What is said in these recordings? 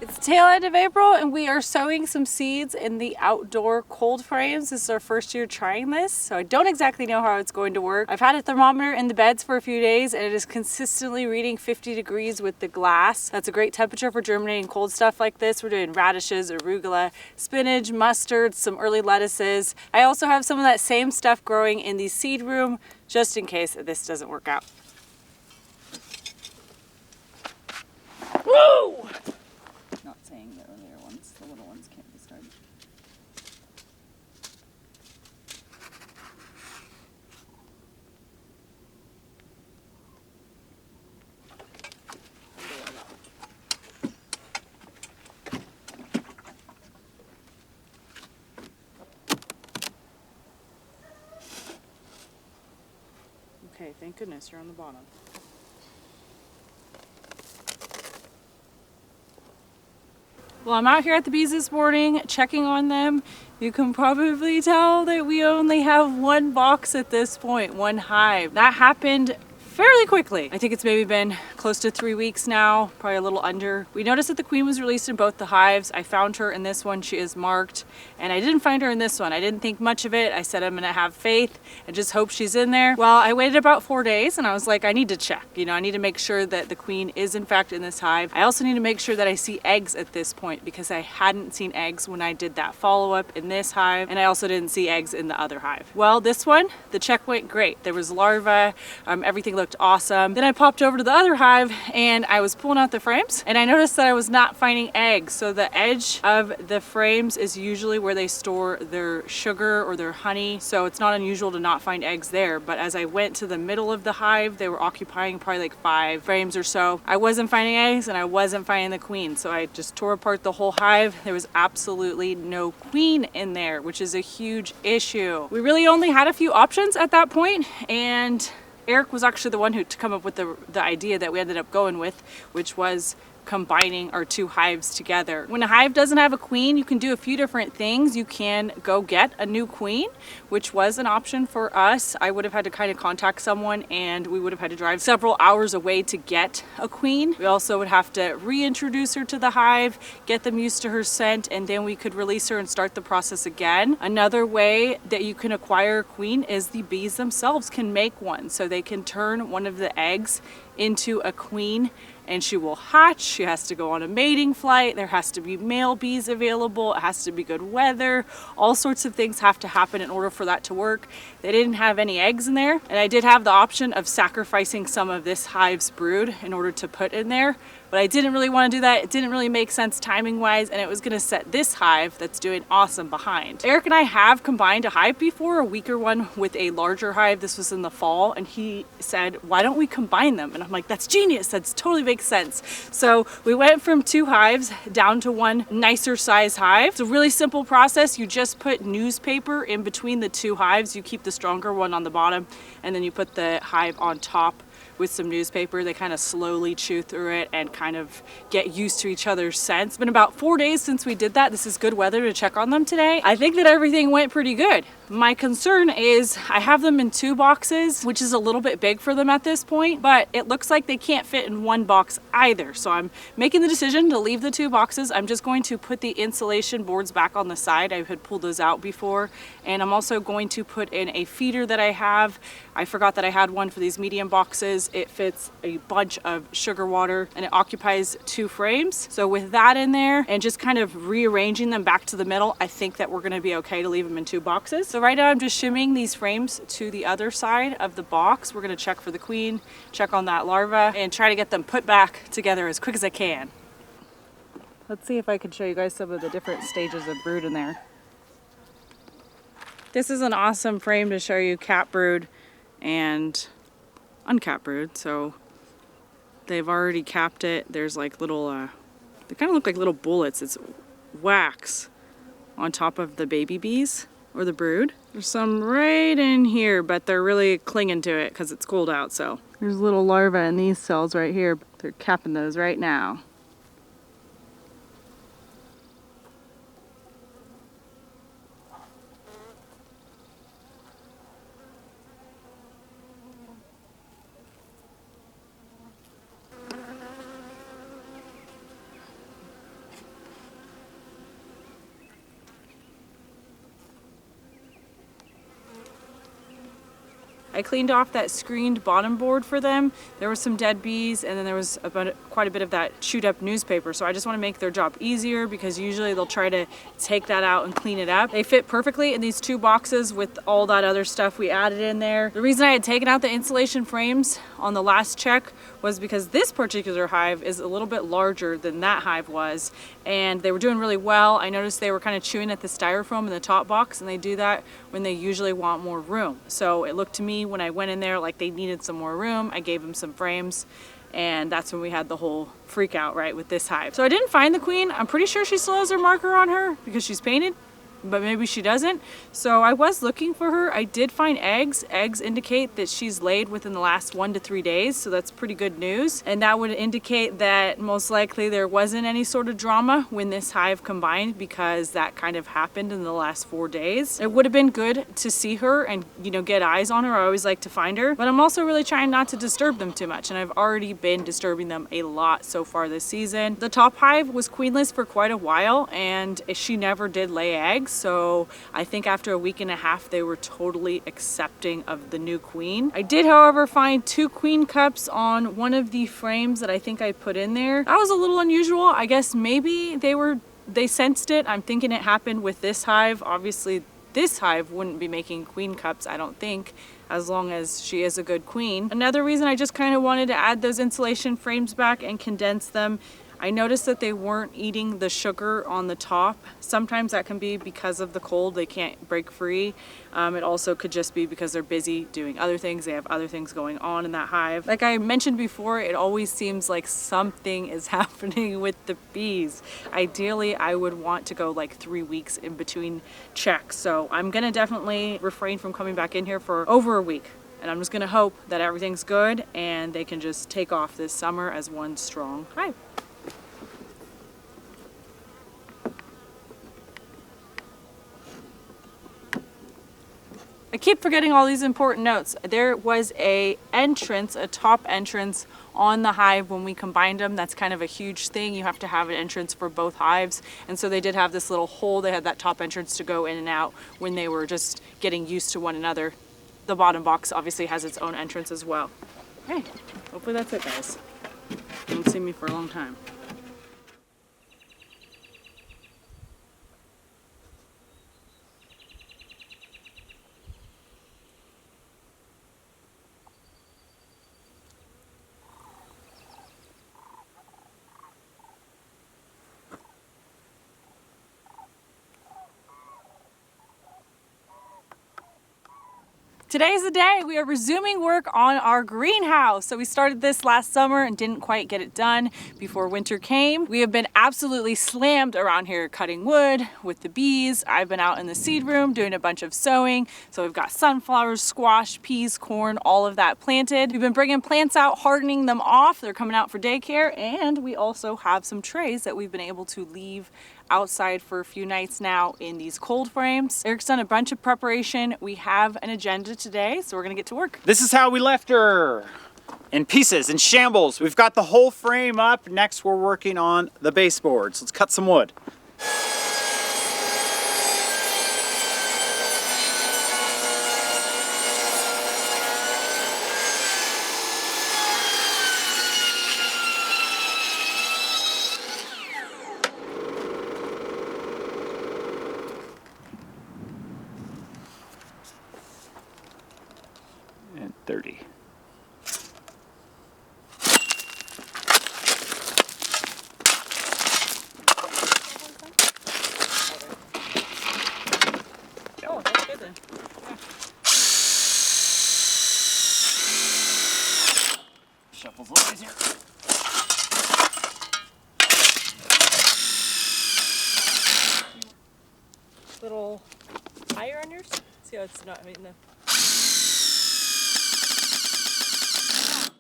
It's the tail end of April and we are sowing some seeds in the outdoor cold frames. This is our first year trying this, so I don't exactly know how it's going to work. I've had a thermometer in the beds for a few days and it is consistently reading 50 degrees with the glass. That's a great temperature for germinating cold stuff like this. We're doing radishes, arugula, spinach, mustard, some early lettuces. I also have some of that same stuff growing in the seed room just in case this doesn't work out. Woo! Not saying the earlier ones, the little ones can't be started. Okay, thank goodness you're on the bottom. Well, I'm out here at the bees this morning checking on them. You can probably tell that we only have one box at this point, one hive. That happened fairly quickly. I think it's maybe been close to 3 weeks now, probably a little under. We noticed that the queen was released in both the hives. I found her in this one, she is marked, and I didn't find her in this one. I didn't think much of it. I said I'm gonna have faith and just hope she's in there. Well, I waited about 4 days and I was like, I need to check. You know, I need to make sure that the queen is in fact in this hive. I also need to make sure that I see eggs at this point because I hadn't seen eggs when I did that follow-up in this hive, and I also didn't see eggs in the other hive. Well, this one, the check went great. There was larvae, everything looked awesome. Then I popped over to the other hive and I was pulling out the frames and I noticed that I was not finding eggs. So the edge of the frames is usually where they store their sugar or their honey. So it's not unusual to not find eggs there. But as I went to the middle of the hive, they were occupying probably like 5 frames or so. I wasn't finding eggs and I wasn't finding the queen. So I just tore apart the whole hive. There was absolutely no queen in there, which is a huge issue. We really only had a few options at that point, and Eric was actually the one who to come up with the idea that we ended up going with, which was combining our 2 hives together. When a hive doesn't have a queen, you can do a few different things. You can go get a new queen, which was an option for us. I would have had to kind of contact someone and we would have had to drive several hours away to get a queen. We also would have to reintroduce her to the hive, get them used to her scent, and then we could release her and start the process again. Another way that you can acquire a queen is the bees themselves can make one. So they can turn one of the eggs into a queen and she will hatch. She has to go on a mating flight. There has to be male bees available. It has to be good weather. All sorts of things have to happen in order for that to work. They didn't have any eggs in there, and I did have the option of sacrificing some of this hive's brood in order to put in there, but I didn't really want to do that. It didn't really make sense timing wise, and it was going to set this hive that's doing awesome behind. Eric and I have combined a hive before, a weaker one with a larger hive. This was in the fall, and he said, why don't we combine them? And I'm like, that's genius. That's totally makes sense. So we went from 2 hives down to 1 nicer size hive. It's a really simple process. You just put newspaper in between the 2 hives. You keep the stronger one on the bottom, and then you put the hive on top with some newspaper. They kind of slowly chew through it and kind of get used to each other's scents. It's been about 4 days since we did that. This is good weather to check on them today. I think that everything went pretty good. My concern is I have them in 2 boxes, which is a little bit big for them at this point, but it looks like they can't fit in 1 box either. So I'm making the decision to leave the 2 boxes. I'm just going to put the insulation boards back on the side. I had pulled those out before, and I'm also going to put in a feeder that I have. I forgot that I had one for these medium boxes. It fits a bunch of sugar water and it occupies 2 frames. So with that in there and just kind of rearranging them back to the middle, I think that we're going to be okay to leave them in 2 boxes. So right now I'm just shimming these frames to the other side of the box. We're going to check for the queen, check on that larva, and try to get them put back together as quick as I can. Let's see if I can show you guys some of the different stages of brood in there. This is an awesome frame to show you cat brood and uncapped brood. So they've already capped it. There's like little, they kind of look like little bullets. It's wax on top of the baby bees or the brood. There's some right in here, but they're really clinging to it because it's cold out. So there's little larvae in these cells right here. They're capping those right now. I cleaned off that screened bottom board for them. There were some dead bees, and then there was quite a bit of that chewed up newspaper. So I just want to make their job easier, because usually they'll try to take that out and clean it up. They fit perfectly in these 2 boxes with all that other stuff we added in there. The reason I had taken out the insulation frames on the last check was because this particular hive is a little bit larger than that hive was, and they were doing really well. I noticed they were kind of chewing at the styrofoam in the top box, and they do that when they usually want more room. So it looked to me when I went in there like they needed some more room. I gave them some frames, and that's when we had the whole freak out, right, with this hive. So I didn't find the queen. I'm pretty sure she still has her marker on her because she's painted, but maybe she doesn't. So I was looking for her. I did find eggs. Eggs indicate that she's laid within the last 1 to 3 days, so that's pretty good news. And that would indicate that most likely there wasn't any sort of drama when this hive combined, because that kind of happened in the last 4 days. It would have been good to see her and, you know, get eyes on her. I always like to find her, but I'm also really trying not to disturb them too much, and I've already been disturbing them a lot so far this season. The top hive was queenless for quite a while, and she never did lay eggs. So I think after a week and a half, they were totally accepting of the new queen. I did, however, find 2 queen cups on one of the frames that I think I put in there. That was a little unusual. I guess maybe they sensed it. I'm thinking it happened with this hive. Obviously, this hive wouldn't be making queen cups, I don't think, as long as she is a good queen. Another reason I just kind of wanted to add those insulation frames back and condense them, I noticed that they weren't eating the sugar on the top. Sometimes that can be because of the cold, they can't break free. It also could just be because they're busy doing other things. They have other things going on in that hive. Like I mentioned before, it always seems like something is happening with the bees. Ideally, I would want to go like 3 weeks in between checks. So I'm gonna definitely refrain from coming back in here for over a week. And I'm just gonna hope that everything's good and they can just take off this summer as one strong hive. I keep forgetting all these important notes. There was a top entrance on the hive when we combined them. That's kind of a huge thing. You have to have an entrance for both hives. And so they did have this little hole. They had that top entrance to go in and out when they were just getting used to one another. The bottom box obviously has its own entrance as well. Hey, hopefully that's it, guys. You won't see me for a long time. Today's the day we are resuming work on our greenhouse. So we started this last summer and didn't quite get it done before winter came. We have been absolutely slammed around here cutting wood with the bees. I've been out in the seed room doing a bunch of sowing. So we've got sunflowers, squash, peas, corn, all of that planted. We've been bringing plants out, hardening them off. They're coming out for daycare. And we also have some trays that we've been able to leave outside for a few nights now in these cold frames. Eric's done a bunch of preparation. We have an agenda today, so we're gonna get to work. This is how we left her. In pieces, in shambles. We've got the whole frame up. Next, we're working on the baseboards. Let's cut some wood. And 30. Oh, that's good then. Yeah. Shuffles a little easier. Little higher on yours? See how it's not, I mean,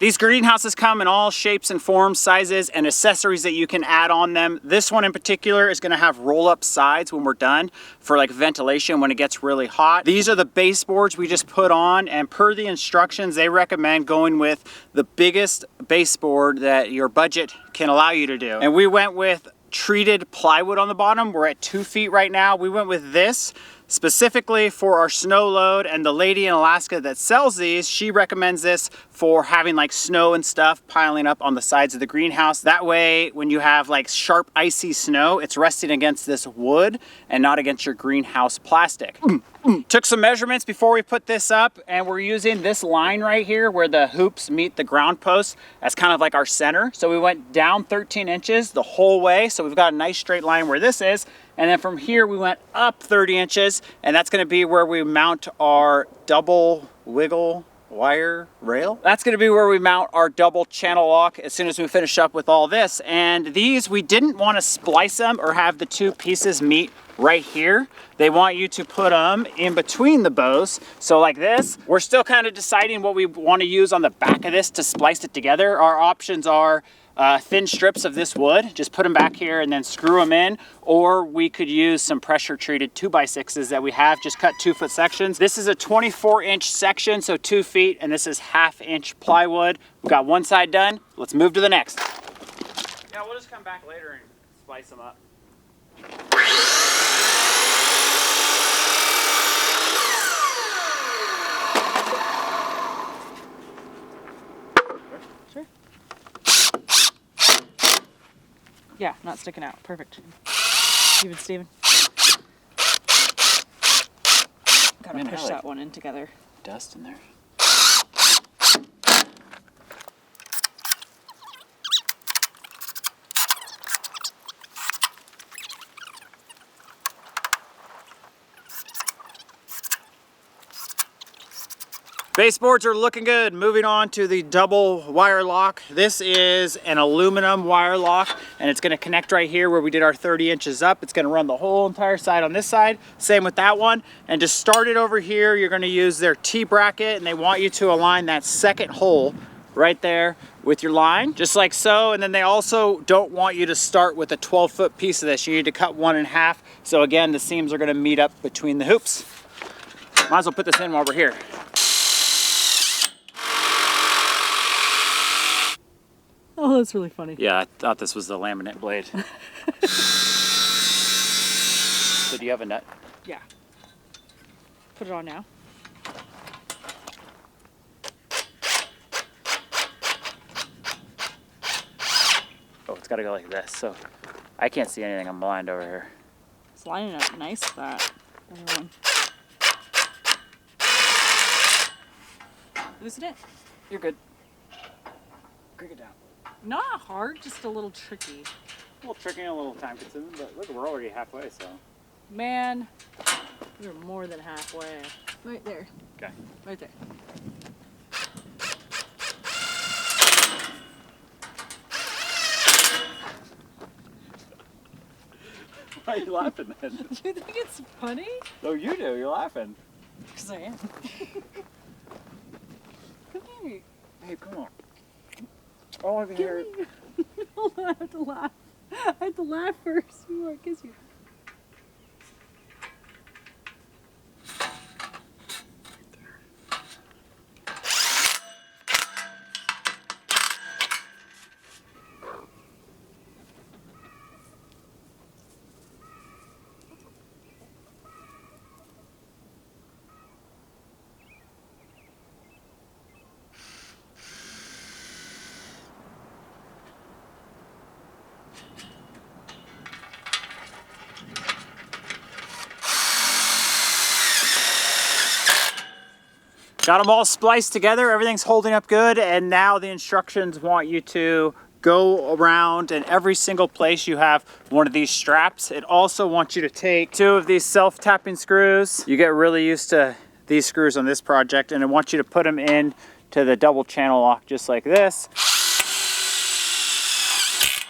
These greenhouses come in all shapes and forms, sizes, and accessories that you can add on them. This one in particular is gonna have roll-up sides when we're done for like ventilation when it gets really hot. These are the baseboards we just put on, and per the instructions, they recommend going with the biggest baseboard that your budget can allow you to do. And we went with treated plywood on the bottom. We're at 2 feet right now. We went with this specifically for our snow load, and the lady in Alaska that sells these, she recommends this for having like snow and stuff piling up on the sides of the greenhouse. That way, when you have like sharp icy snow, it's resting against this wood and not against your greenhouse plastic. Took some measurements before we put this up, and we're using this line right here where the hoops meet the ground posts as kind of like our center. So we went down 13 inches the whole way. So we've got a nice straight line where this is. And then from here we went up 30 inches, and that's gonna be where we mount our double wiggle wire rail. That's gonna be where we mount our double channel lock as soon as we finish up with all this. And these, we didn't wanna splice them or have the two pieces meet right here. They want you to put them in between the bows. So like this, we're still kind of deciding what we want to use on the back of this to splice it together. Our options are thin strips of this wood, just put them back here and then screw them in, or we could use some pressure treated 2x6s that we have, just cut 2-foot sections. This is a 24-inch section, so 2 feet, and this is 1/2-inch plywood. We've got one side done. Let's move to the next. Yeah, we'll just come back later and splice them up. Sure. Yeah, not sticking out. Perfect. Even Steven. Gotta push that one in together. Dust in there. Baseboards are looking good. Moving on to the double wire lock. This is an aluminum wire lock, and it's gonna connect right here where we did our 30 inches up. It's gonna run the whole entire side on this side. Same with that one. And to start it over here, you're gonna use their T-bracket, and they want you to align that second hole right there with your line, just like so. And then they also don't want you to start with a 12-foot piece of this. You need to cut 1 in half. So again, the seams are gonna meet up between the hoops. Might as well put this in while we're here. Oh, that's really funny. Yeah, I thought this was the laminate blade. So do you have a nut? Yeah. Put it on now. Oh, it's gotta go like this, so I can't see anything. I'm blind over here. It's lining up nice with that. Everyone. Loosen it. You're good. Crank it down. Not hard, just a little tricky. A little tricky and a little time consuming, but look, we're already halfway, so. Man, we're more than halfway. Right there. Okay. Right there. Why are you laughing then? Do you think it's funny? No, you do. You're laughing. Because I am. Come here. Hey, come on. Oh, I've been here. Hold on, I have to laugh. I have to laugh first before I kiss you. Got them all spliced together, everything's holding up good, and now the instructions want you to go around, and every single place you have one of these straps. It also wants you to take 2 of these self-tapping screws. You get really used to these screws on this project, and it wants you to put them in to the double channel lock just like this.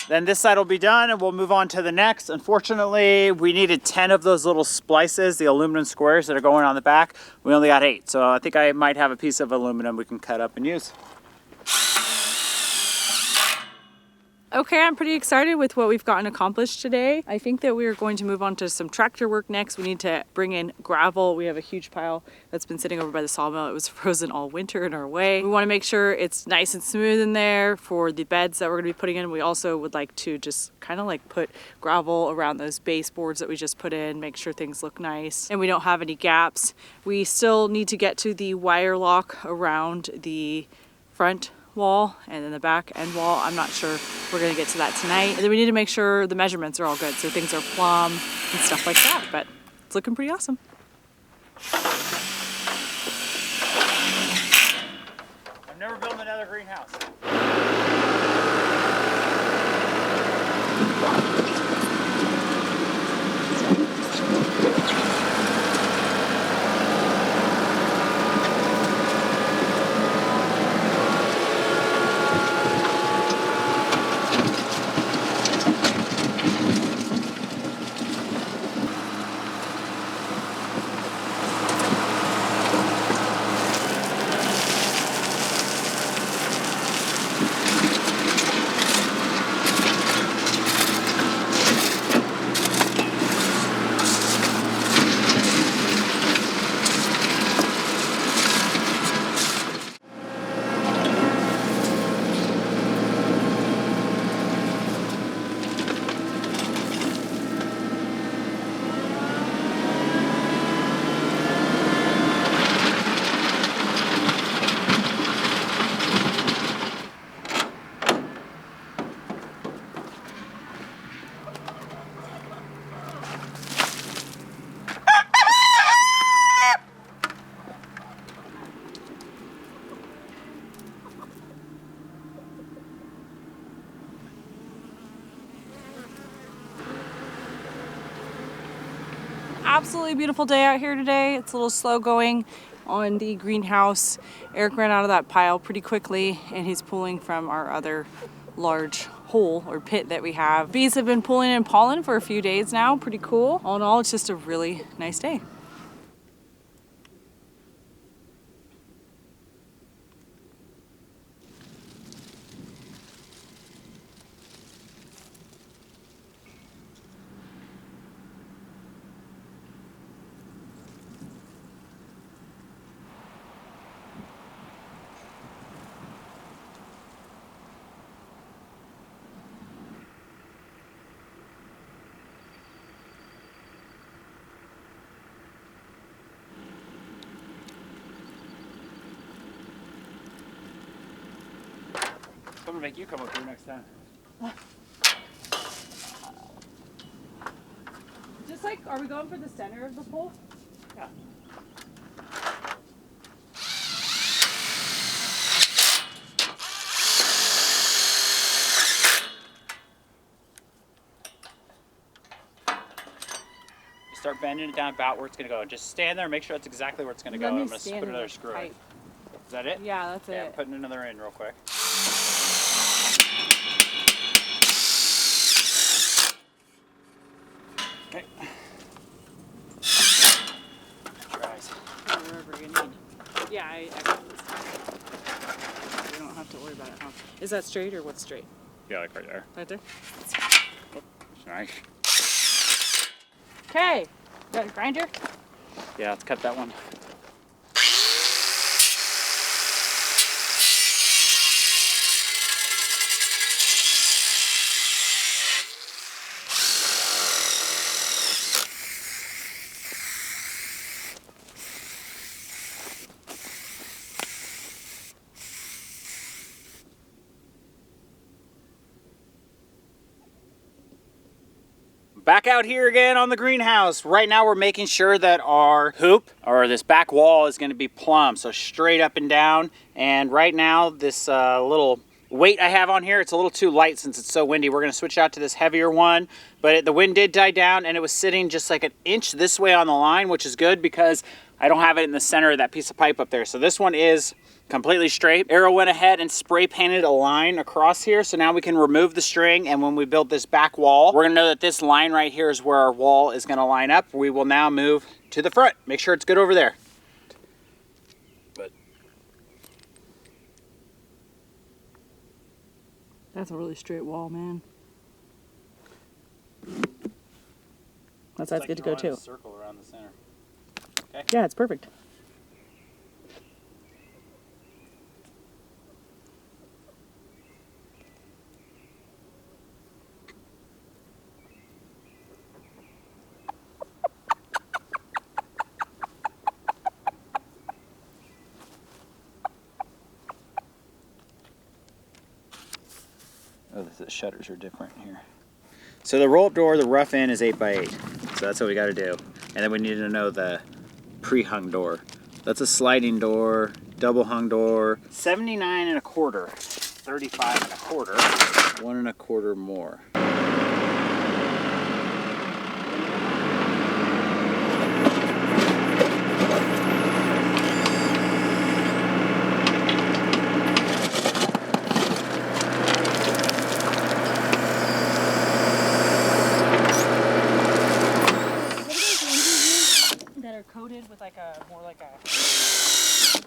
Then this side will be done, and we'll move on to the next. Unfortunately, we needed 10 of those little splices, the aluminum squares that are going on the back. We only got 8, so I think I might have a piece of aluminum we can cut up and use. Okay, I'm pretty excited with what we've gotten accomplished today. I think that we are going to move on to some tractor work next. We need to bring in gravel. We have a huge pile that's been sitting over by the sawmill. It was frozen all winter in our way. We want to make sure it's nice and smooth in there for the beds that we're going to be putting in. We also would like to just kind of like put gravel around those baseboards that we just put in, make sure things look nice and we don't have any gaps. We still need to get to the wire lock around the front wall and then the back end wall. I'm not sure we're gonna get to that tonight. And then we need to make sure the measurements are all good, so things are plumb and stuff like that, but it's looking pretty awesome. I've never built another greenhouse. Absolutely beautiful day out here today. It's a little slow going on the greenhouse. Eric ran out of that pile pretty quickly and he's pulling from our other large hole or pit that we have. Bees have been pulling in pollen for a few days now. Pretty cool. All in all, it's just a really nice day. I'm gonna make you come up here next time. Just like, are we going for the center of the pole? Yeah. Start bending it down about where it's gonna go. Just stand there and make sure that's exactly where it's gonna go. I'm gonna put another screw in. Is that it? Yeah, that's Yeah, it. I'm putting another in real quick. Okay. Tries. Wherever you need. Yeah, I got this. We don't have to worry about it, huh? Is that straight or what's straight? Yeah, like right there. Right there? It's nice. Okay, got a grinder? Yeah, let's cut that one. Back out here again on the greenhouse. Right now we're making sure that our hoop or this back wall is going to be plumb, so straight up and down. And right now this little weight I have on here, it's a little too light since it's so windy. We're going to switch out to this heavier one, but the wind did die down and it was sitting just like an inch this way on the line, which is good because I don't have it in the center of that piece of pipe up there. So this one is completely straight. Arrow went ahead and spray painted a line across here, so now we can remove the string, and when we build this back wall, we're gonna know that this line right here is where our wall is gonna line up. We will now move to the front. Make sure it's good over there. But That's a really straight wall, man. That's like good to go too. A circle around the center. Okay. Yeah, it's perfect. Oh, the shutters are different here. So the roll-up door, the rough end is 8x8. So that's what we got to do. And then we need to know the pre-hung door. That's a sliding door, double hung door. 79 1/4, 35 1/4, 1 1/4 more. Coated with like a more like a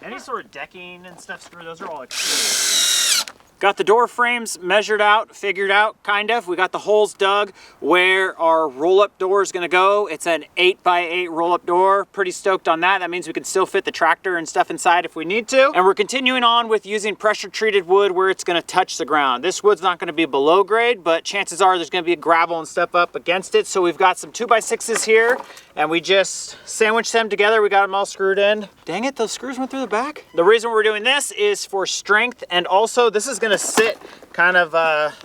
any sort of decking and stuff screw, those are all exterior. Got the door frames measured out, figured out, kind of. We got the holes dug where our roll-up door is gonna go. It's an 8x8 roll-up door. Pretty stoked on that. That means we can still fit the tractor and stuff inside if we need to. And we're continuing on with using pressure-treated wood where it's gonna touch the ground. This wood's not gonna be below grade, but chances are there's gonna be gravel and stuff up against it. So we've got some 2x6s here, and we just sandwiched them together. We got them all screwed in. Dang it, those screws went through the back. The reason we're doing this is for strength, and also this is gonna sit kind of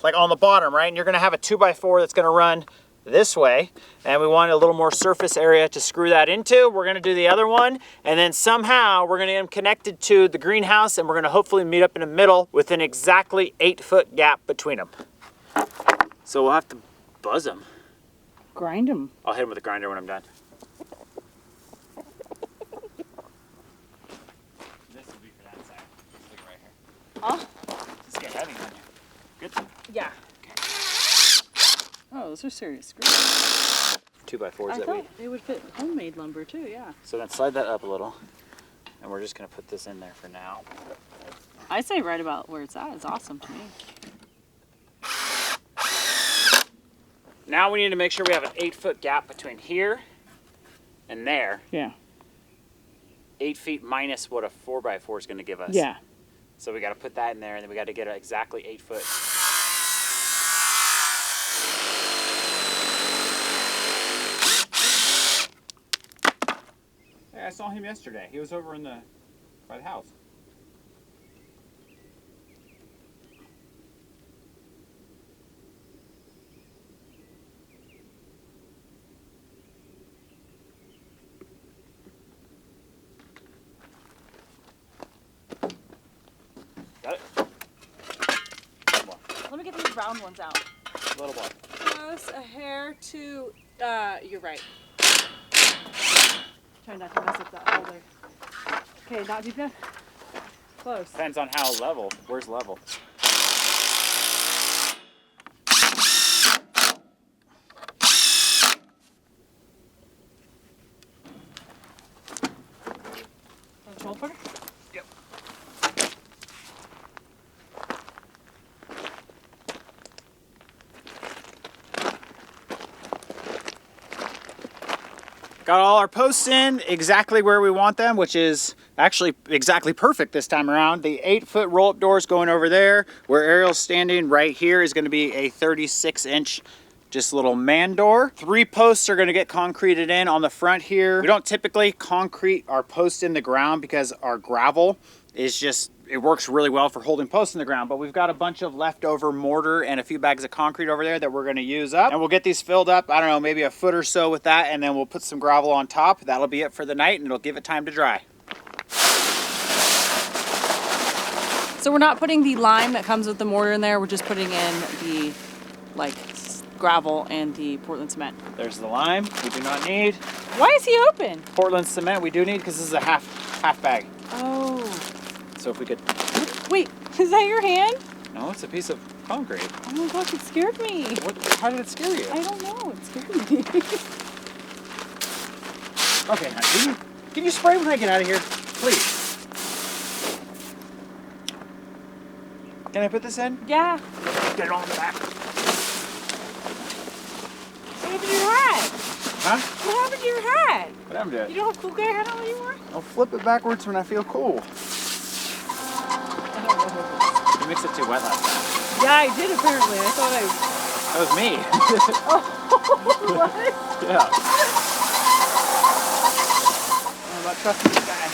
like on the bottom, right? And you're gonna have a 2x4 that's gonna run this way, and we want a little more surface area to screw that into. We're gonna do the other one, and then somehow we're gonna get them connected to the greenhouse, and we're gonna hopefully meet up in the middle with an exactly 8-foot gap between them. So we'll have to buzz them. grind them. I'll hit them with a grinder when I'm done. This will be for that side. Stick it right here. Oh. Just get heavy on you. Good. Yeah. Oh, those are serious screws. 2x4s I that thought they would fit homemade lumber too, yeah. So then slide that up a little, and we're just gonna put this in there for now. I say right about where it's at. It's awesome to me. Now we need to make sure we have an 8-foot gap between here and there. Yeah. 8 feet minus what a 4x4 is gonna give us. Yeah. So we gotta put that in there, and then we gotta get it exactly 8 foot. Hey, I saw him yesterday. He was over by the house. Got it? Little more. Let me get these round ones out. Little more. Just a hair to, you're right. Try not to mess up that holder. Okay, not deep enough? Close. Depends on how level. Where's level? Control partner? Yep. Got all our posts in exactly where we want them, which is actually exactly perfect this time around. The 8-foot roll-up door is going over there. Where Arielle's standing right here is going to be a 36-inch just little man door. 3 posts are going to get concreted in on the front here. We don't typically concrete our posts in the ground because our gravel is just, it works really well for holding posts in the ground, but we've got a bunch of leftover mortar and a few bags of concrete over there that we're gonna use up. And we'll get these filled up, I don't know, maybe a foot or so with that, and then we'll put some gravel on top. That'll be it for the night, and it'll give it time to dry. So we're not putting the lime that comes with the mortar in there. We're just putting in the, like, gravel and the Portland cement. There's the lime, we do not need. Why is he open? Portland cement we do need because this is a half bag. Oh. So if we could, Wait, is that your hand? no, it's a piece of concrete. Oh my gosh, it scared me. How did it scare you? I don't know, it scared me. Okay, honey, can you spray when I get out of here, please? Can I put this in? Yeah. Get it on the back. What happened to your hat? Huh? What happened to your hat? What happened to it? You don't have cool guy hat on anymore? I'll flip it backwards when I feel cool. You mixed it too wet last time. Yeah, I did apparently. I thought I... That was me. Oh, what? Yeah. I'm about trusting this guy.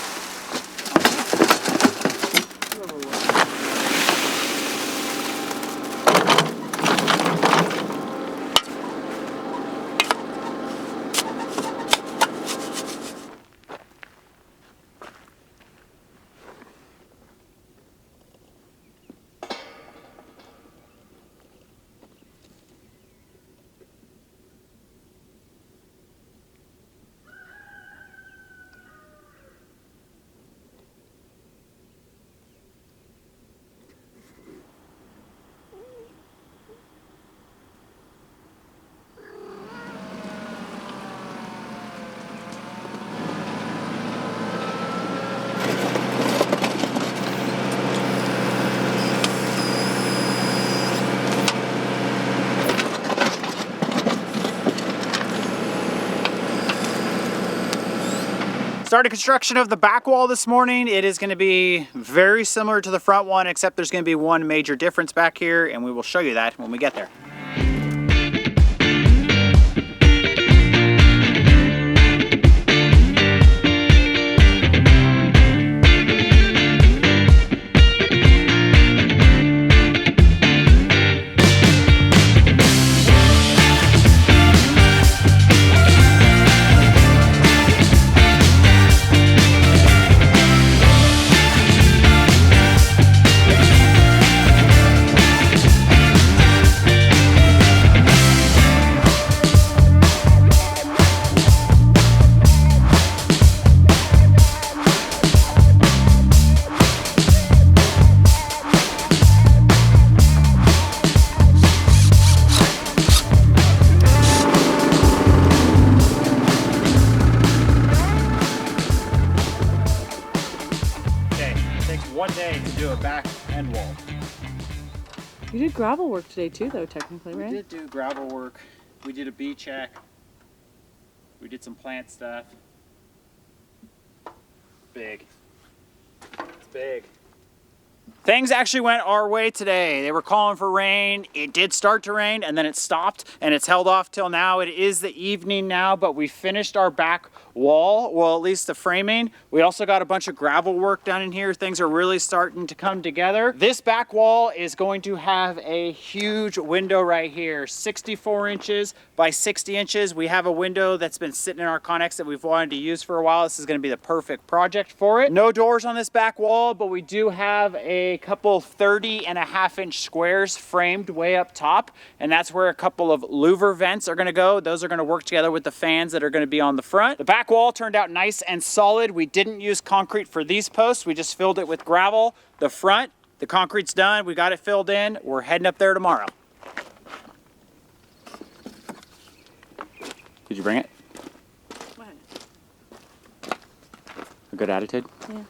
Started construction of the back wall this morning. It is going to be very similar to the front one, except there's going to be one major difference back here, and we will show you that when we get there. One day to do a back end wall. You did gravel work today too though, technically, right? We did do gravel work. We did a bee check. We did some plant stuff. Big. It's big. Things actually went our way today. They were calling for rain. It did start to rain and then it stopped and it's held off till now. It is the evening now, but we finished our back wall, well, at least the framing. We also got a bunch of gravel work done in here. Things are really starting to come together. This back wall is going to have a huge window right here, 64 inches by 60 inches. We have a window that's been sitting in our Connex that we've wanted to use for a while. This is going to be the perfect project for it. No doors on this back wall, but we do have a couple 30.5-inch squares framed way up top, and that's where a couple of louver vents are going to go. Those are going to work together with the fans that are going to be on the front. The back wall turned out nice and solid. We didn't use concrete for these posts. We just filled it with gravel. The front, the concrete's done. We got it filled in. We're heading up there tomorrow. Did you bring it? What? A good attitude? Yeah.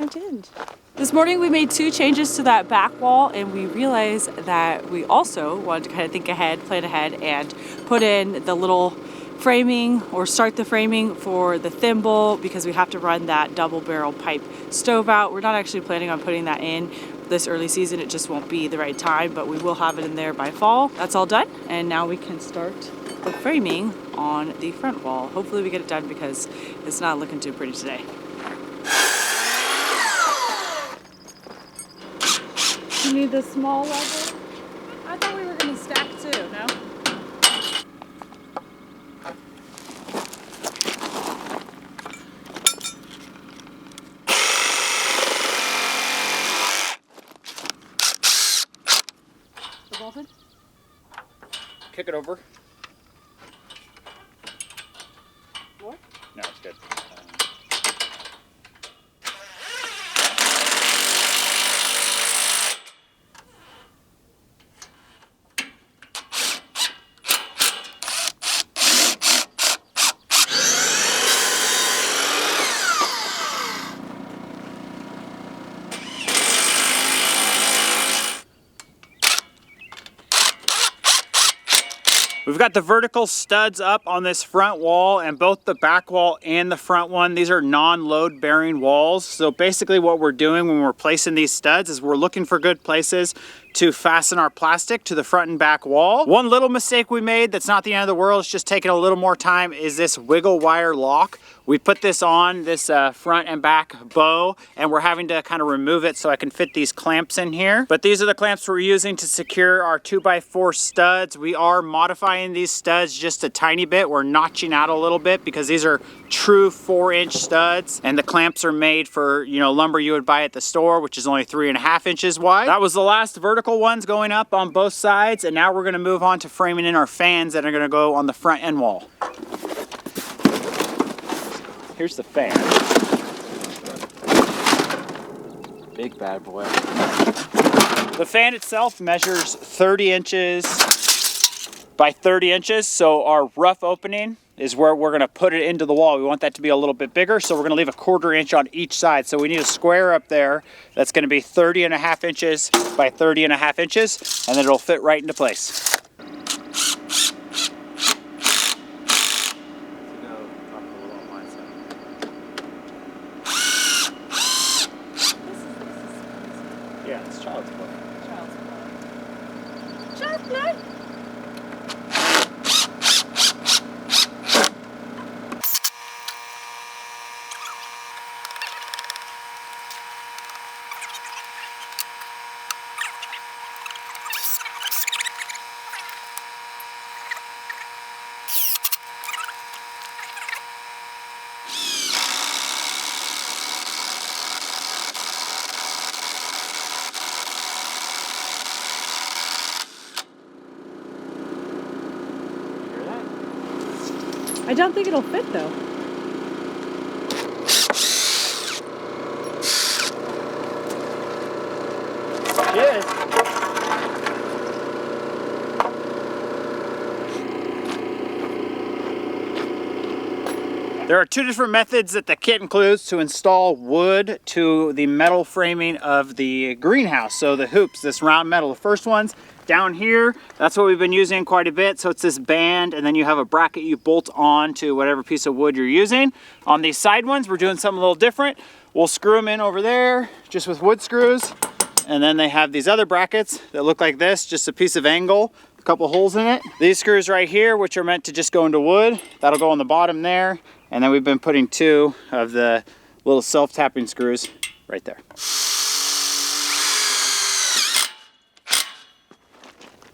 I did. This morning we made 2 changes to that back wall, and we realized that we also wanted to kind of think ahead, plan ahead, and put in the little framing or start the framing for the thimble, because we have to run that double barrel pipe stove out. We're not actually planning on putting that in this early season. It just won't be the right time, but we will have it in there by fall. That's all done, and now we can start the framing on the front wall. Hopefully we get it done because it's not looking too pretty today. You need the small level? I thought we were going to stack too, no? The bolted? Kick it over. More? No, it's good. We've got the vertical studs up on this front wall, and both the back wall and the front one, these are non-load bearing walls. So basically what we're doing when we're placing these studs is we're looking for good places to fasten our plastic to the front and back wall. One little mistake we made that's not the end of the world, it's just taking a little more time, is this wiggle wire lock. We put this on this front and back bow, and we're having to kind of remove it so I can fit these clamps in here. But these are the clamps we're using to secure our 2x4 studs. We are modifying these studs just a tiny bit. We're notching out a little bit because these are true 4-inch studs, and the clamps are made for, you know, lumber you would buy at the store, which is only 3.5 inches wide. That was the last vertical ones going up on both sides, and now we're going to move on to framing in our fans that are going to go on the front end wall. Here's the fan. Big bad boy. The fan itself measures 30 inches by 30 inches, so our rough opening is where we're gonna put it into the wall. We want that to be a little bit bigger, so we're gonna leave a 1/4 inch on each side. So we need a square up there that's gonna be 30.5 inches by 30.5 inches, and then it'll fit right into place. Yeah, it's child's play. Child's play. Child's play. I don't think it'll fit though. Yes. There are 2 different methods that the kit includes to install wood to the metal framing of the greenhouse. So the hoops, this round metal. The first one's down here. That's what we've been using quite a bit. So it's this band, and then you have a bracket you bolt on to whatever piece of wood you're using. On these side ones, we're doing something a little different. We'll screw them in over there just with wood screws. And then they have these other brackets that look like this, just a piece of angle, a couple holes in it. These screws right here, which are meant to just go into wood, that'll go on the bottom there. And then we've been putting 2 of the little self-tapping screws right there.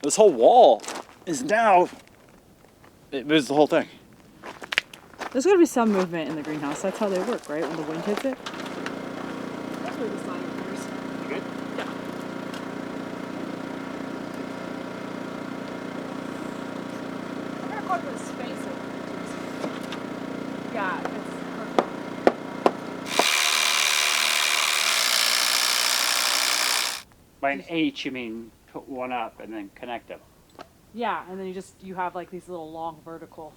This whole wall is now, it moves the whole thing. There's going to be some movement in the greenhouse. That's how they work, right? When the wind hits it. That's where the slide occurs. You good? Yeah. I'm going to call it a space over here. Yeah, it's perfect. By an H, you mean put one up and then connect them. Yeah, and then you have like these little long vertical.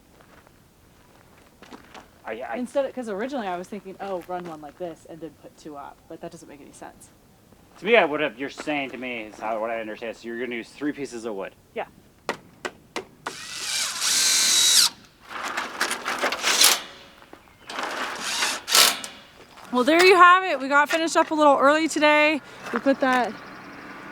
Instead, because originally I was thinking, oh, run one like this and then put 2 up, but that doesn't make any sense. To me, what you're saying to me is what I understand. So you're going to use 3 pieces of wood. Yeah. Well, there you have it. We got finished up a little early today. We put that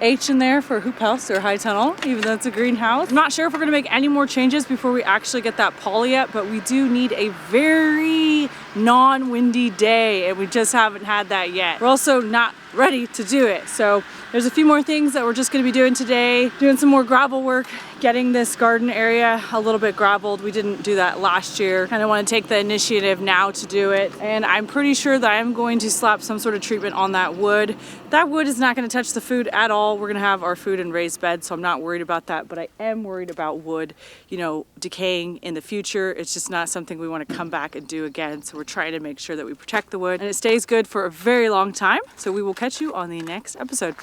H in there for hoop house or high tunnel, even though it's a greenhouse. I'm not sure if we're gonna make any more changes before we actually get that poly up, but we do need a very non-windy day, and we just haven't had that yet. We're also not ready to do it. So there's a few more things that we're just gonna be doing today. Doing some more gravel work, getting this garden area a little bit graveled. We didn't do that last year. Kind of want to take the initiative now to do it. And I'm pretty sure that I'm going to slap some sort of treatment on that wood. That wood is not gonna touch the food at all. We're gonna have our food in raised beds, so I'm not worried about that, but I am worried about wood, you know, decaying in the future. It's just not something we want to come back and do again. So we're trying to make sure that we protect the wood and it stays good for a very long time. So we will catch you on the next episode.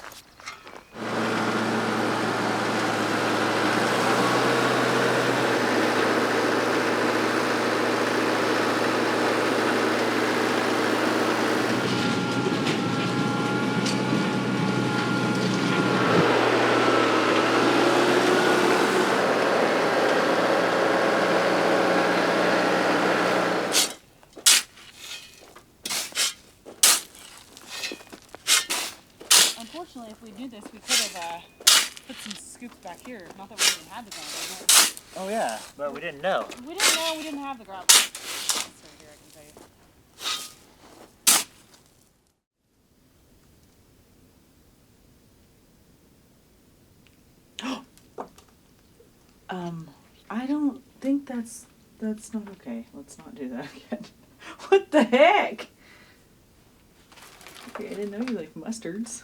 Unfortunately, if we knew this, we could have put some scoops back here. Not that we even had the gravel. Oh yeah, but we didn't know. We didn't know we didn't have the gravel. So here, I can tell you. I don't think that's not okay. Let's not do that again. What the heck? Okay, I didn't know you like mustards.